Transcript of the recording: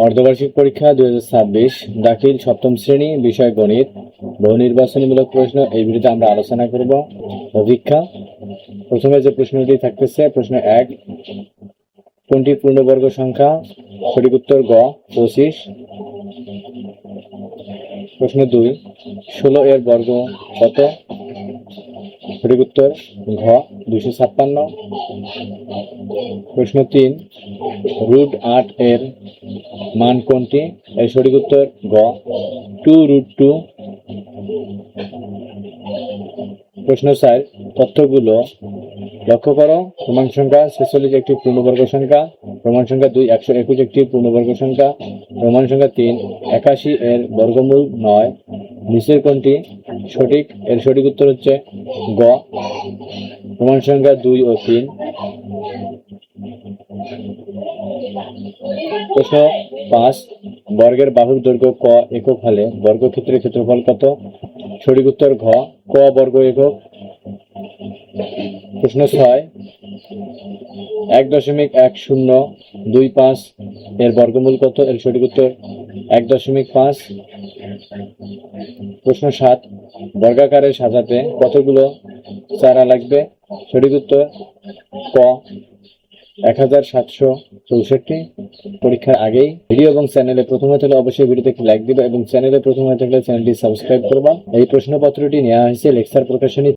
অর্ধবার্ষিক পরীক্ষা 2026 দাখিল সপ্তম শ্রেণী, বিষয় গণিত, বহু নির্বাচনীমূলক প্রশ্ন। এই ভিডিওতে আমরা আলোচনা করব অভিক্ষা। প্রথমে যে প্রশ্নটি থাকতেছে, প্রশ্ন 1, কোনটি পূর্ণবর্গ সংখ্যা? সঠিক উত্তর গ 25। প্রশ্ন 2, 16 এর বর্গ কত? সঠিক উত্তর ঘ 256। প্রশ্ন 3, √8 এর মান কোনটি? এর সঠিক উত্তর গ 2√2। প্রশ্ন 4, তথ্যগুলো লক্ষ্য করো। প্রমাণ সংখ্যা 46 একটি পূর্ণবর্গ সংখ্যা। প্রমাণ সংখ্যা 2, 121 একটি পূর্ণবর্গ সংখ্যা। প্রমাণ সংখ্যা 3, 81 এর বর্গমূল 9। নিচের কোনটি সঠিক? এর সঠিক উত্তর হচ্ছে গ প্রমাণ সংখ্যা 2 ও 3। প্রশ্ন 5, বর্গের বাহুর দৈর্ঘ্য ক একক হলে বর্গক্ষেত্রের ক্ষেত্রফল কত? সঠিক উত্তর ঘ ক বর্গ একক। প্রশ্ন 6, 1.1025 এর বর্গমূল কত? এর সঠিক উত্তর 1.5। প্রশ্ন 7, বর্গাকারে সাজাতে কতগুলো চারা লাগবে? সঠিক উত্তর ক 1764। পরীক্ষার আগেই ভিডিও এবং চ্যানেলে প্রথম হয়ে থাকলে অবশ্যই ভিডিওতে একটি লাইক দিবা এবং চ্যানেলে প্রথম হয়ে থাকলে চ্যানেলটি সাবস্ক্রাইব করবা। এই প্রশ্নপত্রটি নেওয়া হয়েছে লেকচার প্রকাশনী